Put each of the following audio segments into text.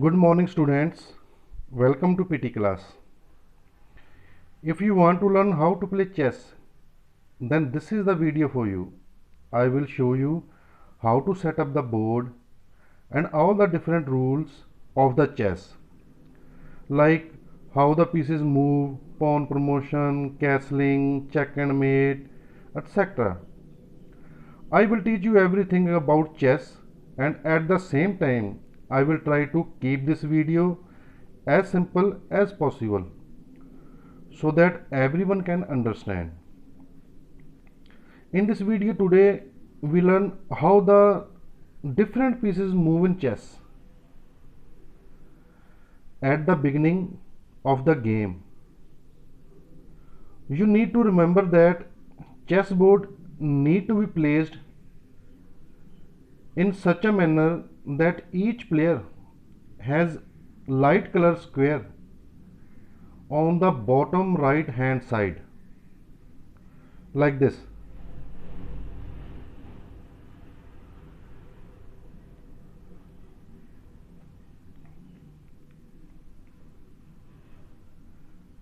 Good morning students, welcome to PT class. If you want to learn how to play chess, then this is the video for you. I will show you how to set up the board and all the different rules of the chess, like how the pieces move, pawn promotion, castling, check and mate, etc. I will teach you everything about chess, and at the same time I will try to keep this video as simple as possible so that everyone can understand. In this video today we learn how the different pieces move in chess at the beginning of the game. You need to remember that chessboard need to be placed in such a manner that each player has light color square on the bottom right hand side, like this.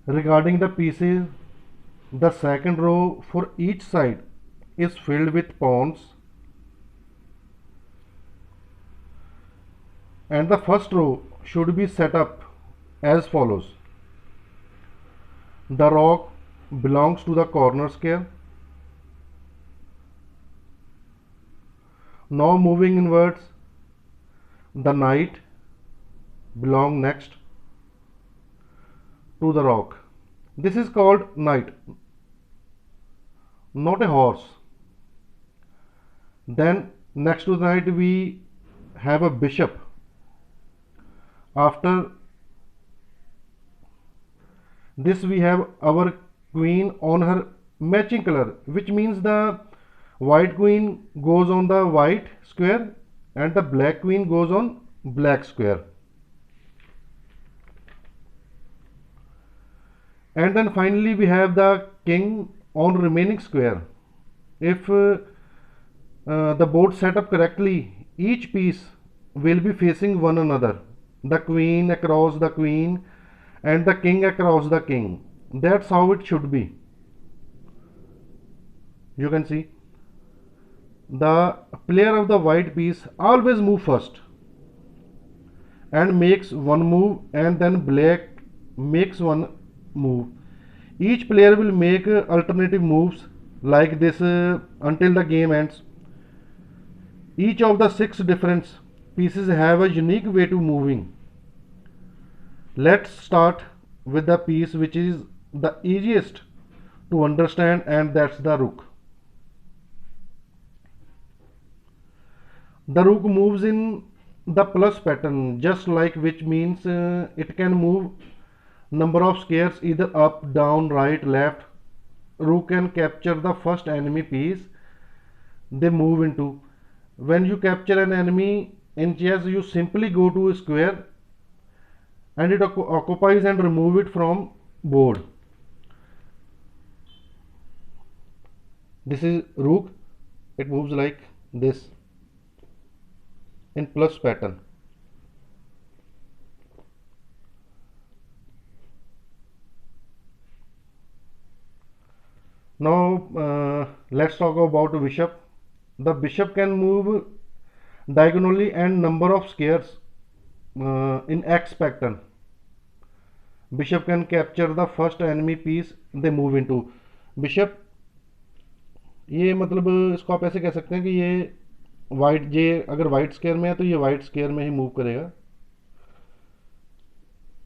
Regarding the pieces, the second row for each side is filled with pawns, and the first row should be set up as follows. The rook belongs to the corner square. Now moving inwards, the knight belongs next to the rook. This is called knight, not a horse. Then next to the knight we have a bishop. After this we have our queen on her matching color, which means the white queen goes on the white square and the black queen goes on black square. And then finally we have the king on remaining square. If the board set up correctly, each piece will be facing one another. The queen across the queen and the king across the king. That's how it should be. You can see the player of the white piece always move first and makes one move, and then black makes one move. Each player will make alternative moves like this until the game ends. Each of the 6 different pieces have a unique way to moving. Let's start with the piece which is the easiest to understand, and that's the rook. The rook moves in the plus pattern, just like, which means it can move number of squares either up, down, right, left. Rook can capture the first enemy piece they move into. When you capture an enemy in chess, you simply go to a square and it occupies and remove it from board. This is rook. It moves like this in plus pattern. Now let's talk about bishop. The bishop can move diagonally and number of squares in X pattern. Bishop can capture the first enemy piece they move into. Bishop, ये मतलब इसको आप ऐसे कह सकते हैं कि ये वाइट, ये अगर वाइट स्क्वायर में है तो ये वाइट स्क्वायर में ही मूव करेगा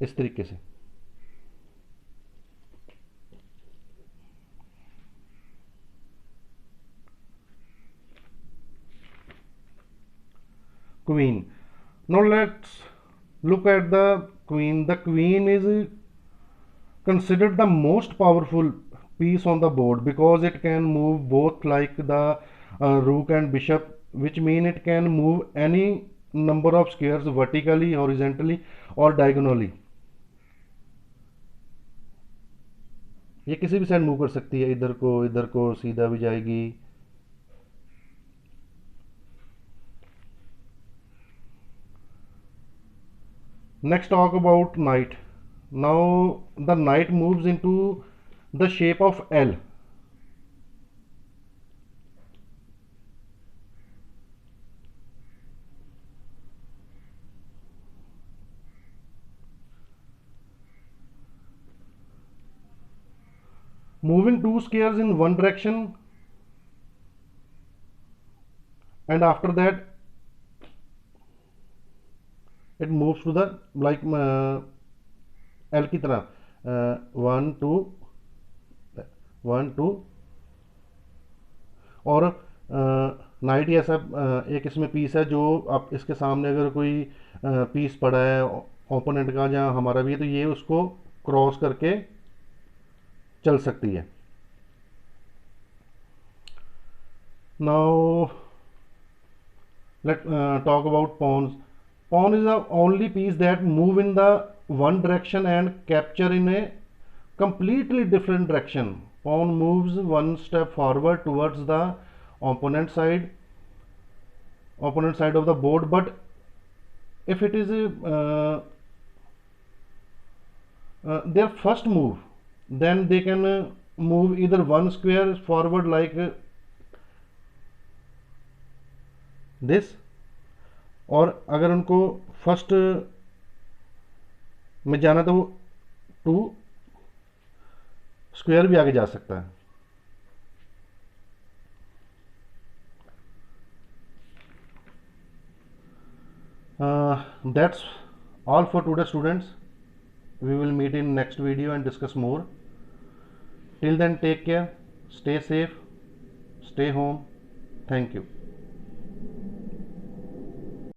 इस तरीके से. Queen. Now let's look at the queen. The queen is considered the most powerful piece on the board because it can move both like the rook and bishop, which mean it can move any number of squares vertically, horizontally or diagonally. ये किसी भी side move कर सकती है, इधर को सीधा भी जाएगी. Next, talk about knight. Now the knight moves into the shape of L. Moving two squares in one direction, and after that it moves to the like L की तरह 1 2 1 2, और नाइट ही ऐसा एक इसमें पीस है जो आप इसके सामने अगर कोई पीस पड़ा है ओपोनेंट का या हमारा भी है, तो ये उसको क्रॉस करके चल सकती है. Now let talk about pawns. Pawn is the only piece that move in the one direction and capture in a completely different direction. Pawn moves one step forward towards the opponent side of the board, but if it is their first move, then they can move either one square forward like this, और अगर उनको first में जाना तो वो 2 square भी आगे जा सकता है. That's all for today, students. We will meet in next video and discuss more. Till then, take care, stay safe, stay home. Thank you.